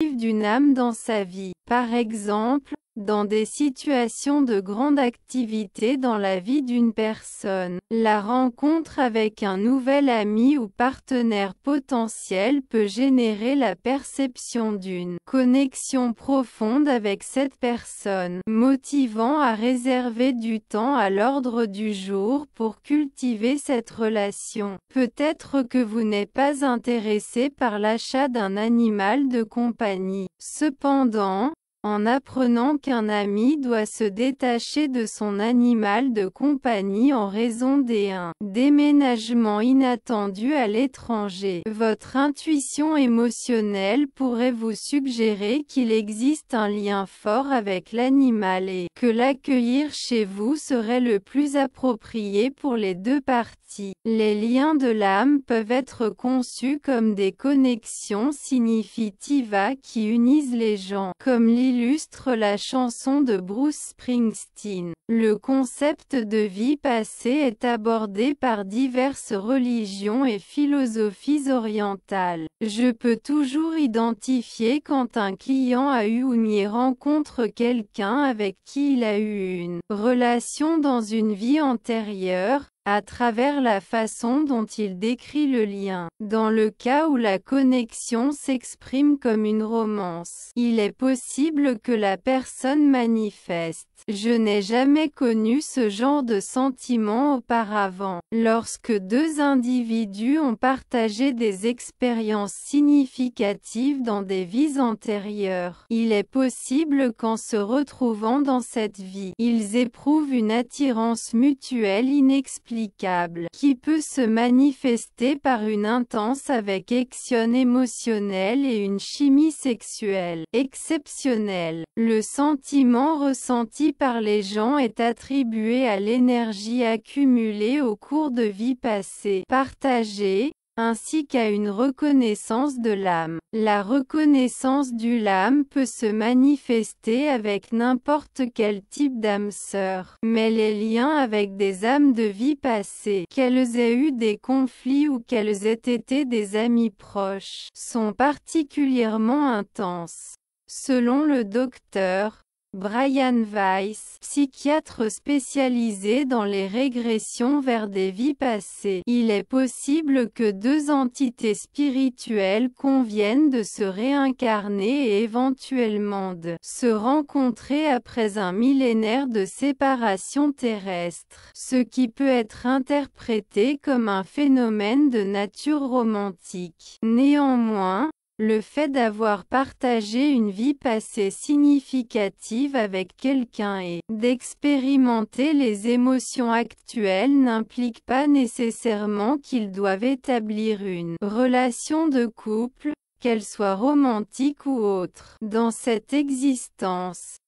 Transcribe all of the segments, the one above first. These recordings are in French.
d'une âme dans sa vie. Par exemple, dans des situations de grande activité dans la vie d'une personne, la rencontre avec un nouvel ami ou partenaire potentiel peut générer la perception d'une connexion profonde avec cette personne, motivant à réserver du temps à l'ordre du jour pour cultiver cette relation. Peut-être que vous n'êtes pas intéressé par l'achat d'un animal de compagnie. Cependant, en apprenant qu'un ami doit se détacher de son animal de compagnie en raison d'un déménagement inattendu à l'étranger, votre intuition émotionnelle pourrait vous suggérer qu'il existe un lien fort avec l'animal et que l'accueillir chez vous serait le plus approprié pour les deux parties. Les liens de l'âme peuvent être conçus comme des connexions significatives qui unissent les gens, comme l'illustre la chanson de Bruce Springsteen. Le concept de vie passée est abordé par diverses religions et philosophies orientales. Je peux toujours identifier quand un client a eu ou n'y rencontre quelqu'un avec qui il a eu une relation dans une vie antérieure, à travers la façon dont il décrit le lien. Dans le cas où la connexion s'exprime comme une romance, il est possible que la personne manifeste: je n'ai jamais connu ce genre de sentiment auparavant. Lorsque deux individus ont partagé des expériences significatives dans des vies antérieures, il est possible qu'en se retrouvant dans cette vie, ils éprouvent une attirance mutuelle inexplicable, qui peut se manifester par une intense affection émotionnelle et une chimie sexuelle exceptionnelle. Le sentiment ressenti par les gens est attribué à l'énergie accumulée au cours de vies passées, partagées, ainsi qu'à une reconnaissance de l'âme. La reconnaissance du l'âme peut se manifester avec n'importe quel type d'âme sœur, mais les liens avec des âmes de vie passées, qu'elles aient eu des conflits ou qu'elles aient été des amis proches, sont particulièrement intenses. Selon le docteur Brian Weiss, psychiatre spécialisé dans les régressions vers des vies passées, il est possible que deux entités spirituelles conviennent de se réincarner et éventuellement de se rencontrer après un millénaire de séparation terrestre, ce qui peut être interprété comme un phénomène de nature romantique. Néanmoins, le fait d'avoir partagé une vie passée significative avec quelqu'un et d'expérimenter les émotions actuelles n'implique pas nécessairement qu'ils doivent établir une relation de couple, qu'elle soit romantique ou autre. Dans cette existence,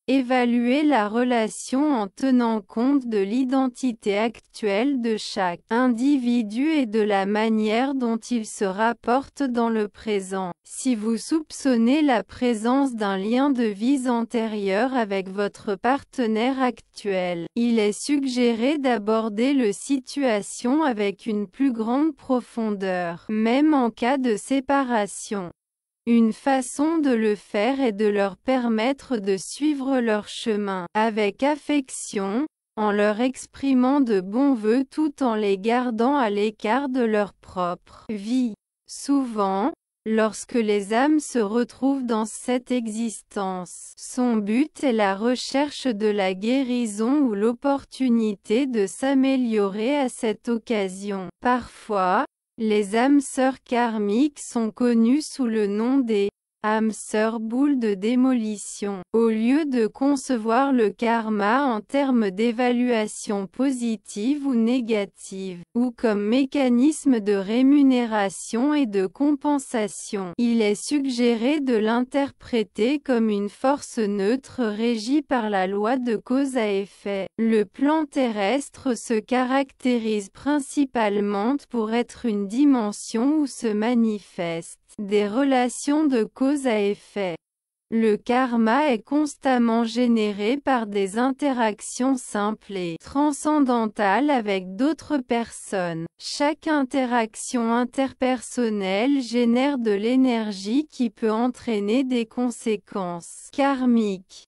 évaluer la relation en tenant compte de l'identité actuelle de chaque individu et de la manière dont il se rapporte dans le présent. Si vous soupçonnez la présence d'un lien de vie antérieur avec votre partenaire actuel, il est suggéré d'aborder la situation avec une plus grande profondeur, même en cas de séparation. Une façon de le faire est de leur permettre de suivre leur chemin avec affection, en leur exprimant de bons vœux tout en les gardant à l'écart de leur propre vie. Souvent, lorsque les âmes se retrouvent dans cette existence, son but est la recherche de la guérison ou l'opportunité de s'améliorer à cette occasion. Parfois, les âmes sœurs karmiques sont connues sous le nom des âmes sœurs boules de démolition. Au lieu de concevoir le karma en termes d'évaluation positive ou négative, ou comme mécanisme de rémunération et de compensation, il est suggéré de l'interpréter comme une force neutre régie par la loi de cause à effet. Le plan terrestre se caractérise principalement pour être une dimension où se manifestent des relations de cause à effet. Le karma est constamment généré par des interactions simples et transcendantales avec d'autres personnes. Chaque interaction interpersonnelle génère de l'énergie qui peut entraîner des conséquences karmiques.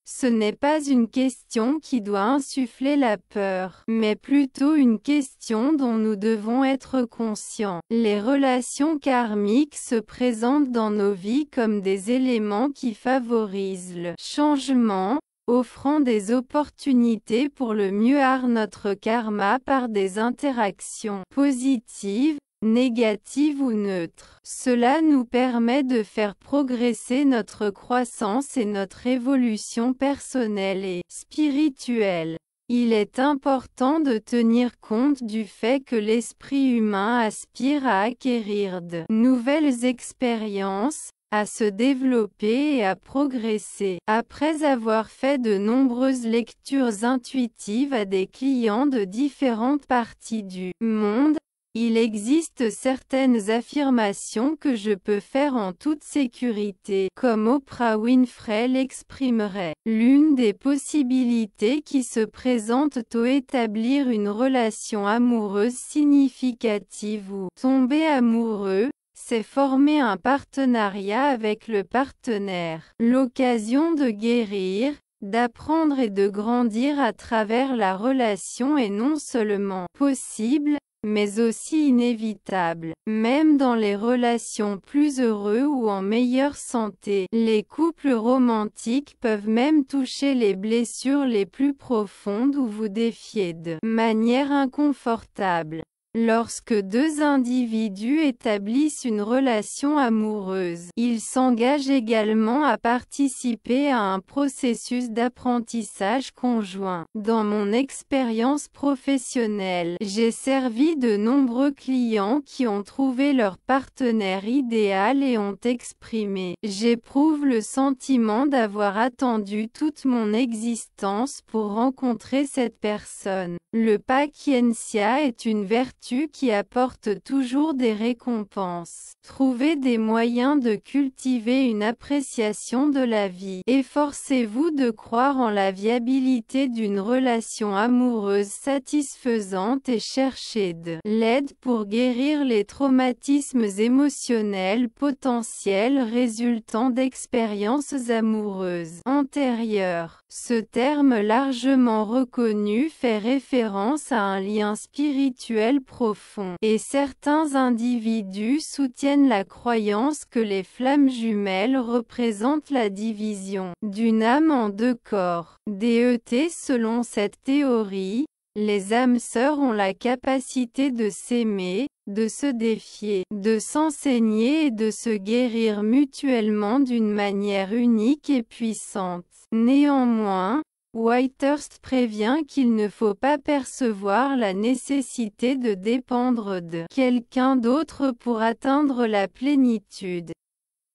Ce n'est pas une question qui doit insuffler la peur, mais plutôt une question dont nous devons être conscients. Les relations karmiques se présentent dans nos vies comme des éléments qui favorisent le changement, offrant des opportunités pour le mieux notre karma par des interactions positives, négative ou neutre. Cela nous permet de faire progresser notre croissance et notre évolution personnelle et spirituelle. Il est important de tenir compte du fait que l'esprit humain aspire à acquérir de nouvelles expériences, à se développer et à progresser. Après avoir fait de nombreuses lectures intuitives à des clients de différentes parties du monde, il existe certaines affirmations que je peux faire en toute sécurité, comme Oprah Winfrey l'exprimerait. L'une des possibilités qui se présentent est établir une relation amoureuse significative ou tomber amoureux, c'est former un partenariat avec le partenaire. L'occasion de guérir, d'apprendre et de grandir à travers la relation est non seulement possible, mais aussi inévitable. Même dans les relations plus heureux ou en meilleure santé, les couples romantiques peuvent même toucher les blessures les plus profondes ou vous défier de manière inconfortable. Lorsque deux individus établissent une relation amoureuse, ils s'engagent également à participer à un processus d'apprentissage conjoint. Dans mon expérience professionnelle, j'ai servi de nombreux clients qui ont trouvé leur partenaire idéal et ont exprimé. J'éprouve le sentiment d'avoir attendu toute mon existence pour rencontrer cette personne. Le patience est une vertu qui apporte toujours des récompenses. Trouvez des moyens de cultiver une appréciation de la vie. Efforcez-vous de croire en la viabilité d'une relation amoureuse satisfaisante et cherchez de l'aide pour guérir les traumatismes émotionnels potentiels résultant d'expériences amoureuses antérieures. Ce terme largement reconnu fait référence à un lien spirituel profond, et certains individus soutiennent la croyance que les flammes jumelles représentent la division d'une âme en deux corps. Selon cette théorie, les âmes sœurs ont la capacité de s'aimer, de se défier, de s'enseigner et de se guérir mutuellement d'une manière unique et puissante. Néanmoins, Whitehurst prévient qu'il ne faut pas percevoir la nécessité de dépendre de quelqu'un d'autre pour atteindre la plénitude.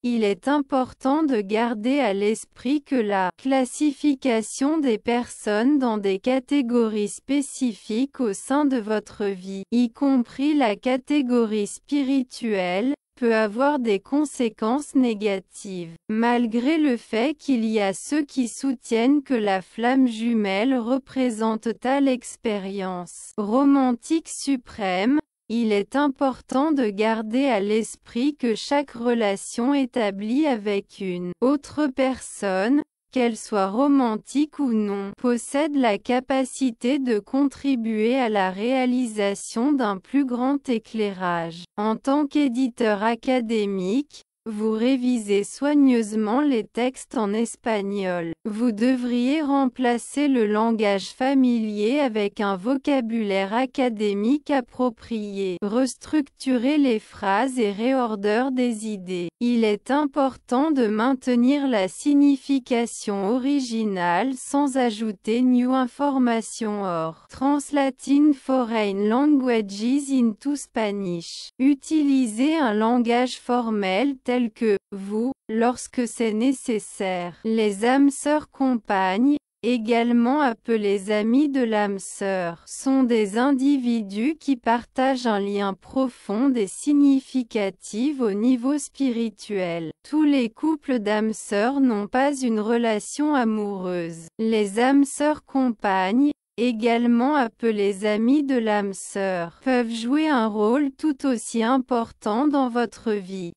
Il est important de garder à l'esprit que la classification des personnes dans des catégories spécifiques au sein de votre vie, y compris la catégorie spirituelle, peut avoir des conséquences négatives. Malgré le fait qu'il y a ceux qui soutiennent que la flamme jumelle représente telle expérience romantique suprême, il est important de garder à l'esprit que chaque relation établie avec une autre personne, qu'elle soit romantique ou non, possède la capacité de contribuer à la réalisation d'un plus grand éclairage. En tant qu'éditeur académique, vous révisez soigneusement les textes en espagnol. Vous devriez remplacer le langage familier avec un vocabulaire académique approprié. Restructurer les phrases et réorder des idées. Il est important de maintenir la signification originale sans ajouter new information or translating foreign languages into Spanish. Utilisez un langage formel tel que « vous » lorsque c'est nécessaire. Les âmes sœurs compagnes, également appelés amis de l'âme sœur, sont des individus qui partagent un lien profond et significatif au niveau spirituel. Tous les couples d'âmes sœurs n'ont pas une relation amoureuse. Les âmes sœurs compagnes, également appelés amis de l'âme sœur, peuvent jouer un rôle tout aussi important dans votre vie.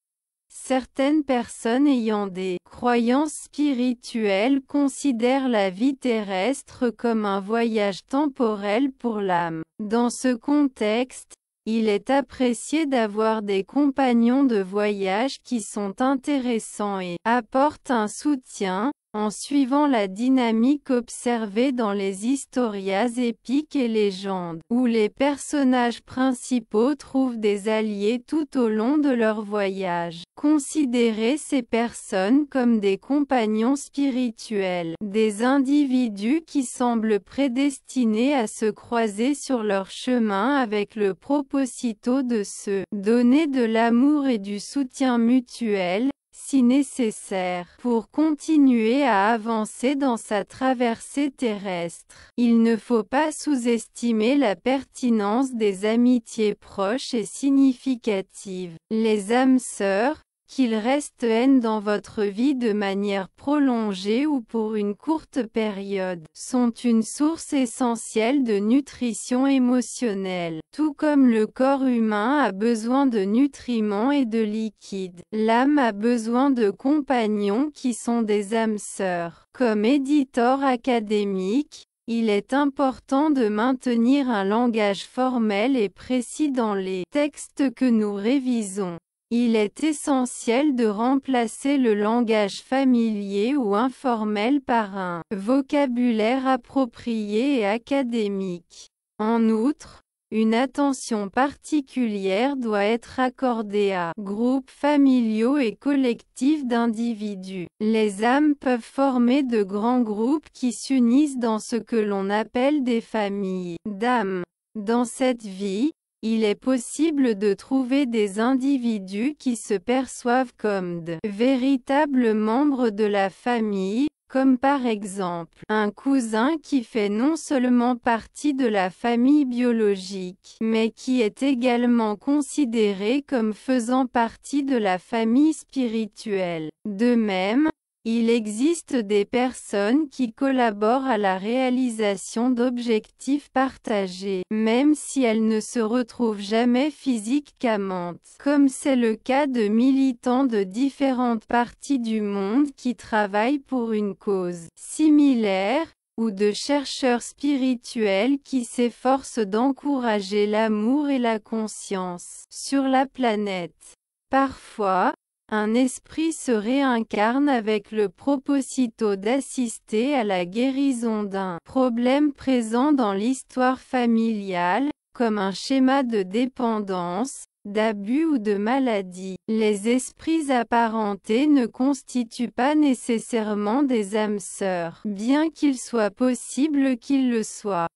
Certaines personnes ayant des croyances spirituelles considèrent la vie terrestre comme un voyage temporel pour l'âme. Dans ce contexte, il est apprécié d'avoir des compagnons de voyage qui sont intéressants et apportent un soutien, en suivant la dynamique observée dans les historias épiques et légendes, où les personnages principaux trouvent des alliés tout au long de leur voyage. Considérez ces personnes comme des compagnons spirituels, des individus qui semblent prédestinés à se croiser sur leur chemin avec le proposito de se donner de l'amour et du soutien mutuel, si nécessaire, pour continuer à avancer dans sa traversée terrestre. Il ne faut pas sous-estimer la pertinence des amitiés proches et significatives. Les âmes sœurs, qu'ils restent dans votre vie de manière prolongée ou pour une courte période, sont une source essentielle de nutrition émotionnelle. Tout comme le corps humain a besoin de nutriments et de liquides, l'âme a besoin de compagnons qui sont des âmes sœurs. Comme éditeur académique, il est important de maintenir un langage formel et précis dans les textes que nous révisons. Il est essentiel de remplacer le langage familier ou informel par un vocabulaire approprié et académique. En outre, une attention particulière doit être accordée à groupes familiaux et collectifs d'individus. Les âmes peuvent former de grands groupes qui s'unissent dans ce que l'on appelle des familles d'âmes. Dans cette vie, il est possible de trouver des individus qui se perçoivent comme de véritables membres de la famille, comme par exemple un cousin qui fait non seulement partie de la famille biologique, mais qui est également considéré comme faisant partie de la famille spirituelle. De même, il existe des personnes qui collaborent à la réalisation d'objectifs partagés, même si elles ne se retrouvent jamais physiquement, comme c'est le cas de militants de différentes parties du monde qui travaillent pour une cause similaire, ou de chercheurs spirituels qui s'efforcent d'encourager l'amour et la conscience sur la planète. Parfois, un esprit se réincarne avec le proposito d'assister à la guérison d'un problème présent dans l'histoire familiale, comme un schéma de dépendance, d'abus ou de maladie. Les esprits apparentés ne constituent pas nécessairement des âmes sœurs, bien qu'il soit possible qu'ils le soient.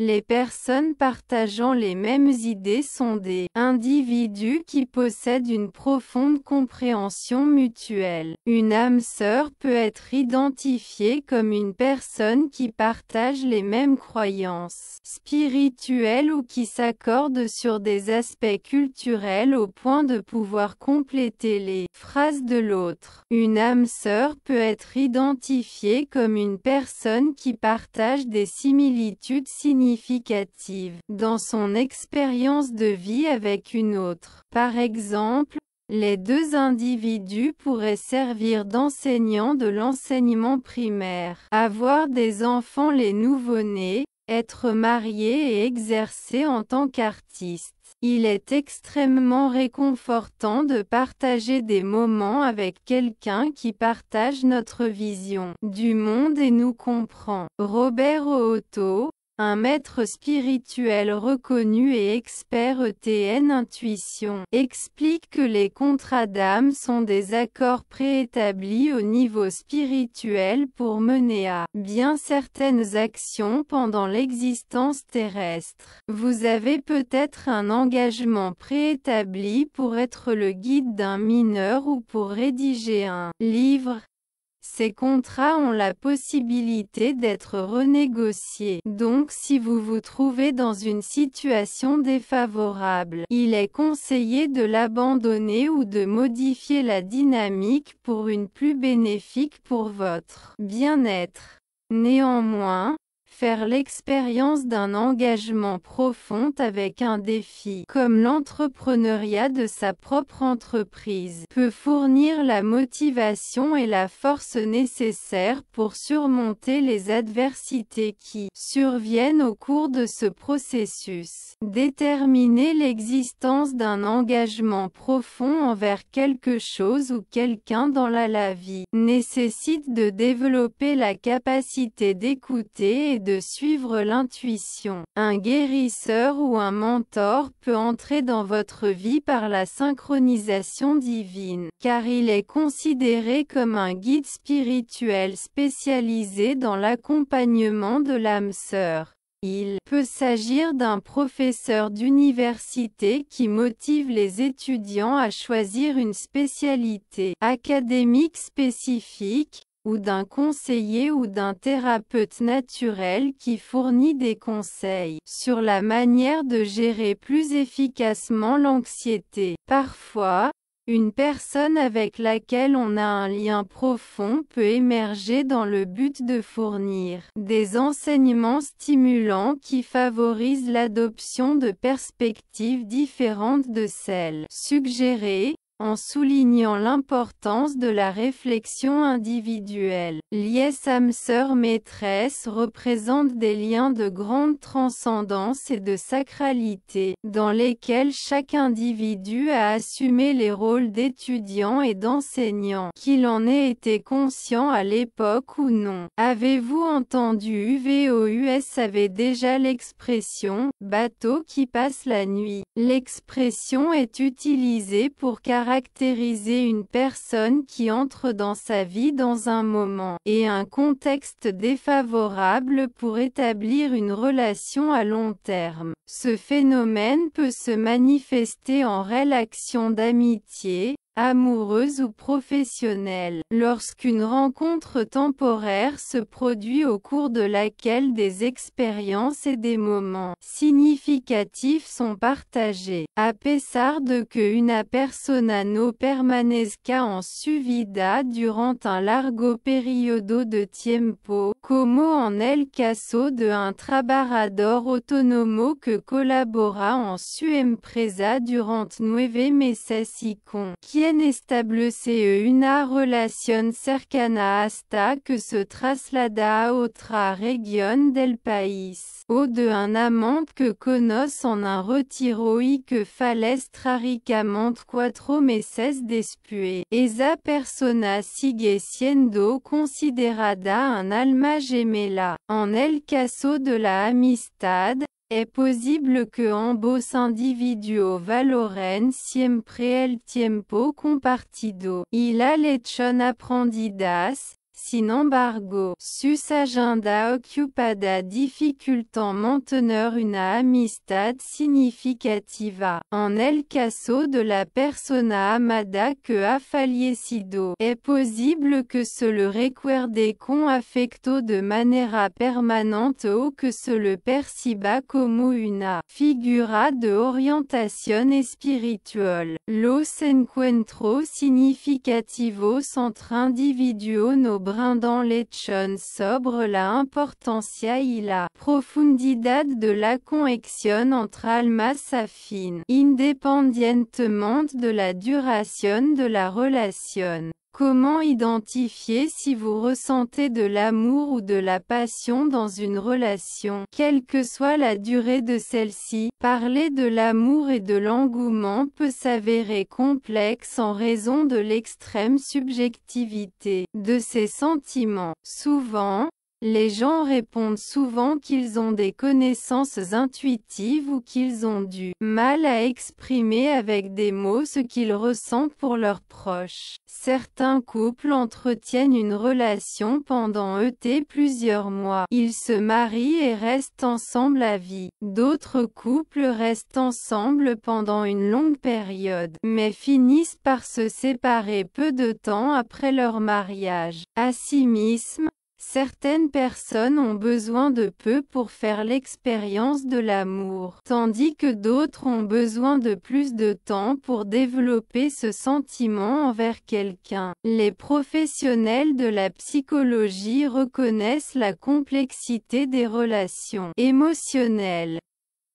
Les personnes partageant les mêmes idées sont des individus qui possèdent une profonde compréhension mutuelle. Une âme sœur peut être identifiée comme une personne qui partage les mêmes croyances spirituelles ou qui s'accorde sur des aspects culturels au point de pouvoir compléter les phrases de l'autre. Une âme sœur peut être identifiée comme une personne qui partage des similitudes significatives dans son expérience de vie avec une autre. Par exemple, les deux individus pourraient servir d'enseignants de l'enseignement primaire, avoir des enfants les nouveau-nés, être mariés et exercer en tant qu'artiste. Il est extrêmement réconfortant de partager des moments avec quelqu'un qui partage notre vision du monde et nous comprend. Robert Ootto, un maître spirituel reconnu et expert ETN Intuition, explique que les contrats d'âme sont des accords préétablis au niveau spirituel pour mener à bien certaines actions pendant l'existence terrestre. Vous avez peut-être un engagement préétabli pour être le guide d'un mineur ou pour rédiger un livre. Ces contrats ont la possibilité d'être renégociés. Donc si vous vous trouvez dans une situation défavorable, il est conseillé de l'abandonner ou de modifier la dynamique pour une plus bénéfique pour votre bien-être. Néanmoins, faire l'expérience d'un engagement profond avec un défi, comme l'entrepreneuriat de sa propre entreprise, peut fournir la motivation et la force nécessaires pour surmonter les adversités qui surviennent au cours de ce processus. Déterminer l'existence d'un engagement profond envers quelque chose ou quelqu'un dans la vie nécessite de développer la capacité d'écouter et de suivre l'intuition. Un guérisseur ou un mentor peut entrer dans votre vie par la synchronisation divine, car il est considéré comme un guide spirituel spécialisé dans l'accompagnement de l'âme sœur. Il peut s'agir d'un professeur d'université qui motive les étudiants à choisir une spécialité académique spécifique, ou d'un conseiller ou d'un thérapeute naturel qui fournit des conseils sur la manière de gérer plus efficacement l'anxiété. Parfois, une personne avec laquelle on a un lien profond peut émerger dans le but de fournir des enseignements stimulants qui favorisent l'adoption de perspectives différentes de celles suggérées, en soulignant l'importance de la réflexion individuelle. Lies âme-sœur maîtresse représentent des liens de grande transcendance et de sacralité, dans lesquels chaque individu a assumé les rôles d'étudiant et d'enseignant, qu'il en ait été conscient à l'époque ou non. Avez-vous entendu UVOUS avait déjà l'expression « bateau qui passe la nuit ». L'expression est utilisée pour caractériser une personne qui entre dans sa vie dans un moment et un contexte défavorable pour établir une relation à long terme. Ce phénomène peut se manifester en relation d'amitié, amoureuse ou professionnelle, lorsqu'une rencontre temporaire se produit au cours de laquelle des expériences et des moments significatifs sont partagés. A pesar de que una persona no permanezca en su vida durante un largo periodo de tiempo, como en el caso de un trabajador autónomo que colabora en su empresa durante 9 meses y con quien establece una relación cercana hasta que se traslada a otra región del país, o de un amante que conoce en un retiro y que fallecen 4 meses después. Esa persona sigue siendo considerada un alma gemela. En el caso de la amistad, es posible que ambos individuos valoren siempre el tiempo compartido y la lección aprendidas. Sin embargo, sus agenda ocupada dificultan mantener una amistad significativa. En el caso de la persona amada que ha fallecido, es posible que se le recuerde con afecto de manera permanente o que se le perciba como una figura de orientación espiritual. Los encuentros significativos entre individuos no brindan lección sobre la importancia y la profundidad de la conexión entre almas afines, independientemente de la duración de la relación. Comment identifier si vous ressentez de l'amour ou de la passion dans une relation, quelle que soit la durée de celle-ci? Parler de l'amour et de l'engouement peut s'avérer complexe en raison de l'extrême subjectivité de ces sentiments. Souvent, Les gens répondent souvent qu'ils ont des connaissances intuitives ou qu'ils ont du mal à exprimer avec des mots ce qu'ils ressentent pour leurs proches. Certains couples entretiennent une relation pendant plusieurs mois. Ils se marient et restent ensemble à vie. D'autres couples restent ensemble pendant une longue période, mais finissent par se séparer peu de temps après leur mariage. Assimisme. Certaines personnes ont besoin de peu pour faire l'expérience de l'amour, tandis que d'autres ont besoin de plus de temps pour développer ce sentiment envers quelqu'un. Les professionnels de la psychologie reconnaissent la complexité des relations émotionnelles.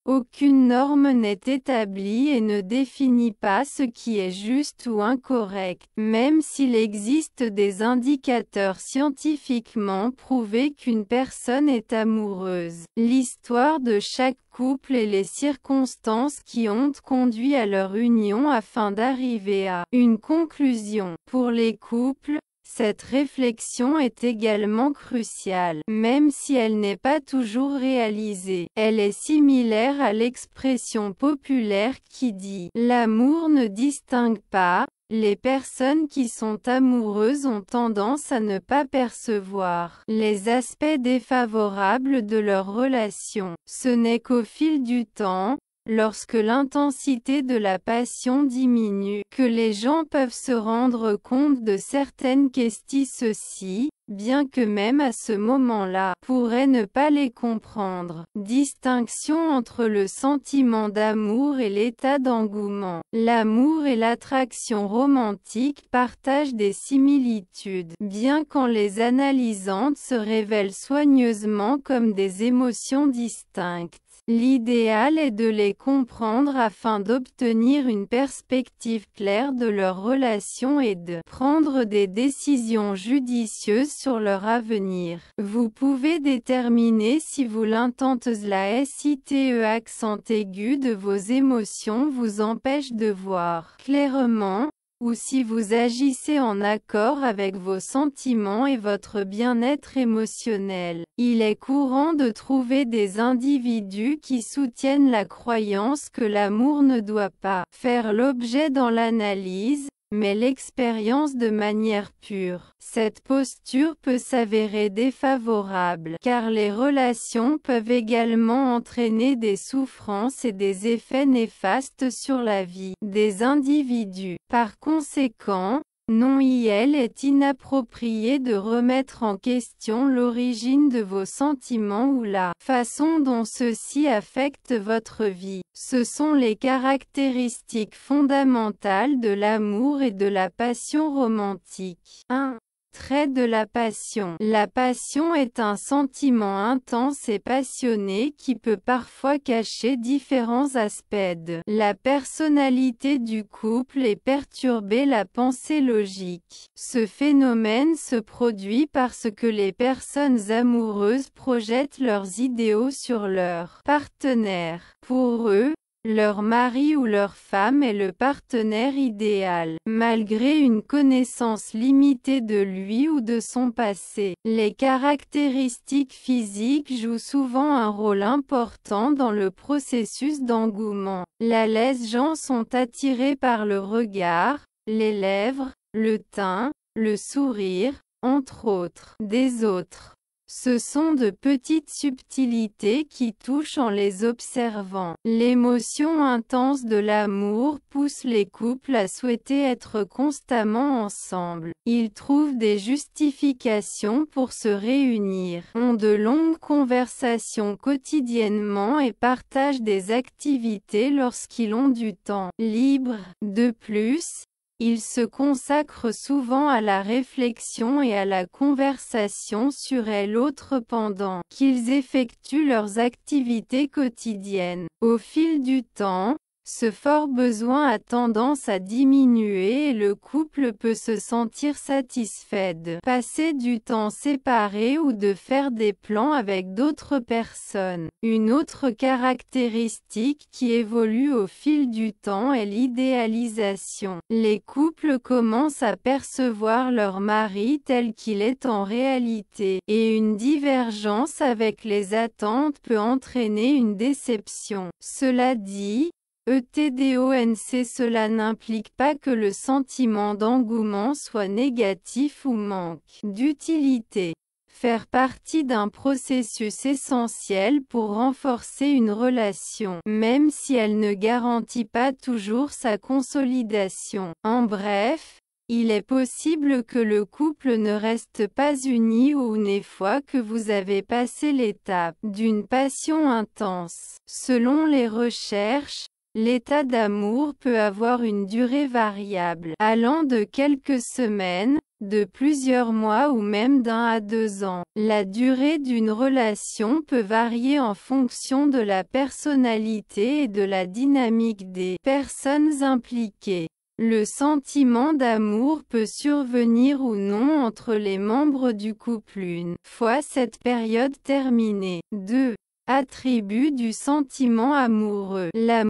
Aucune norme n'est établie et ne définit pas ce qui est juste ou incorrect, même s'il existe des indicateurs scientifiquement prouvés qu'une personne est amoureuse. L'histoire de chaque couple et les circonstances qui ont conduit à leur union afin d'arriver à une conclusion. Pour les couples, cette réflexion est également cruciale, même si elle n'est pas toujours réalisée. Elle est similaire à l'expression populaire qui dit « L'amour ne distingue pas ». Les personnes qui sont amoureuses ont tendance à ne pas percevoir les aspects défavorables de leur relation. Ce n'est qu'au fil du temps, lorsque l'intensité de la passion diminue, que les gens peuvent se rendre compte de certaines questions. Ceci, bien que même à ce moment-là, pourraient ne pas les comprendre. Distinction entre le sentiment d'amour et l'état d'engouement. L'amour et l'attraction romantique partagent des similitudes, bien qu'en les analysant se révèlent soigneusement comme des émotions distinctes. L'idéal est de les comprendre afin d'obtenir une perspective claire de leur relation et de prendre des décisions judicieuses sur leur avenir. Vous pouvez déterminer si vous l'intentez la site accent aigu de vos émotions vous empêche de voir clairement, ou si vous agissez en accord avec vos sentiments et votre bien-être émotionnel. Il est courant de trouver des individus qui soutiennent la croyance que l'amour ne doit pas faire l'objet dans l'analyse, mais l'expérience de manière pure. Cette posture peut s'avérer défavorable, car les relations peuvent également entraîner des souffrances et des effets néfastes sur la vie des individus. Par conséquent, il est inapproprié de remettre en question l'origine de vos sentiments ou la façon dont ceux-ci affectent votre vie. Ce sont les caractéristiques fondamentales de l'amour et de la passion romantique. 1. Trait de la passion. La passion est un sentiment intense et passionné qui peut parfois cacher différents aspects de la personnalité du couple et perturber la pensée logique. Ce phénomène se produit parce que les personnes amoureuses projettent leurs idéaux sur leur partenaire. Pour eux, leur mari ou leur femme est le partenaire idéal, malgré une connaissance limitée de lui ou de son passé. Les caractéristiques physiques jouent souvent un rôle important dans le processus d'engouement. Les gens sont attirés par le regard, les lèvres, le teint, le sourire, entre autres, des autres. Ce sont de petites subtilités qui touchent en les observant. L'émotion intense de l'amour pousse les couples à souhaiter être constamment ensemble. Ils trouvent des justifications pour se réunir, ont de longues conversations quotidiennement et partagent des activités lorsqu'ils ont du temps libre. De plus, ils se consacrent souvent à la réflexion et à la conversation sur l'autre pendant qu'ils effectuent leurs activités quotidiennes. Au fil du temps, Ce fort besoin a tendance à diminuer et le couple peut se sentir satisfait de passer du temps séparé ou de faire des plans avec d'autres personnes. Une autre caractéristique qui évolue au fil du temps est l'idéalisation. Les couples commencent à percevoir leur mari tel qu'il est en réalité, et une divergence avec les attentes peut entraîner une déception. Cela dit, cela n'implique pas que le sentiment d'engouement soit négatif ou manque d'utilité. Faire partie d'un processus essentiel pour renforcer une relation, même si elle ne garantit pas toujours sa consolidation. En bref, il est possible que le couple ne reste pas uni une fois que vous avez passé l'étape d'une passion intense. Selon les recherches, l'état d'amour peut avoir une durée variable, allant de quelques semaines, de plusieurs mois ou même d'1 à 2 ans. La durée d'une relation peut varier en fonction de la personnalité et de la dynamique des personnes impliquées. Le sentiment d'amour peut survenir ou non entre les membres du couple une fois cette période terminée. 2. Attributs du sentiment amoureux. L'amour